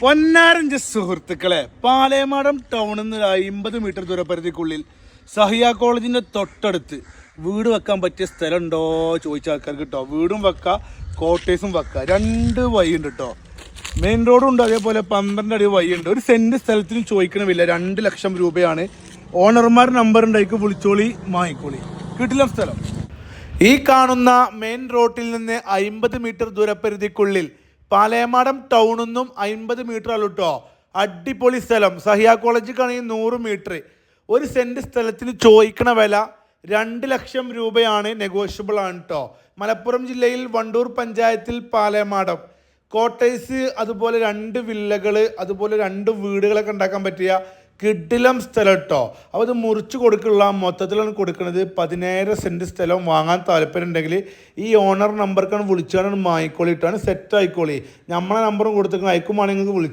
പൊന്നാരഞ്ച് സുഹൃത്തുക്കളെ, പാലേമാടം ടൗണിൽ നിന്ന് 50 മീറ്റർ ദൂരപരിധിക്കുള്ളിൽ സഹിയ കോളേജിന്റെ തൊട്ടടുത്ത് വീട് വെക്കാൻ പറ്റിയ സ്ഥലം ഉണ്ടോ ചോദിച്ച ആൾക്കാർക്ക് കേട്ടോ. വീടും വെക്കാം, കോട്ടേഴ്സും വെക്കാം. 2 വഴിയുണ്ട് കേട്ടോ. മെയിൻ റോഡും ഉണ്ട്, അതേപോലെ 12 അടി വഴിയുണ്ട്. ഒരു സെന്റ് സ്ഥലത്തിന് ചോദിക്കണമില്ല, 2 ലക്ഷം രൂപയാണ്. ഓണർമാർ നമ്പർ ഉണ്ടായിക്ക് വിളിച്ചോളി, വാങ്ങിക്കോളി. കിട്ടില്ല സ്ഥലം. ഈ കാണുന്ന മെയിൻ റോഡിൽ നിന്ന് 50 മീറ്റർ ദൂരപരിധിക്കുള്ളിൽ പാലേമാടം ടൗണിൽ നിന്നും 50 മീറ്റർ ആളു കേട്ടോ. അടിപൊളി സ്ഥലം. സഹിയ കോളേജിലേക്കാണെങ്കിൽ 100 മീറ്റർ. ഒരു സെന്റ് സ്ഥലത്തിന് ചോദിക്കണ വില 2 ലക്ഷം രൂപയാണ്. നെഗോഷ്യബിൾ ആണ് കേട്ടോ. മലപ്പുറം ജില്ലയിൽ വണ്ടൂർ പഞ്ചായത്തിൽ പാലേമാടം കോട്ടേഴ്സ്, അതുപോലെ 2 വില്ലകൾ, അതുപോലെ 2 വീടുകളൊക്കെ ഉണ്ടാക്കാൻ പറ്റിയ കിഡിലം സ്ഥലം കേട്ടോ. അപ്പോൾ ഇത് മുറിച്ച് കൊടുക്കുള്ള മൊത്തത്തിലാണ് കൊടുക്കുന്നത്. 17 സെൻറ്റ് സ്ഥലം വാങ്ങാൻ താല്പര്യം ഉണ്ടെങ്കിൽ ഈ ഓണർ നമ്പർക്കാണ് വിളിച്ചാണ് വാങ്ങിക്കോളിട്ടാണ് സെറ്റ് ആയിക്കോളി. നമ്മളെ നമ്പറും കൊടുത്തേക്കണം, അയക്കുവാണെങ്കിൽ നിങ്ങൾക്ക് വിളിച്ചു.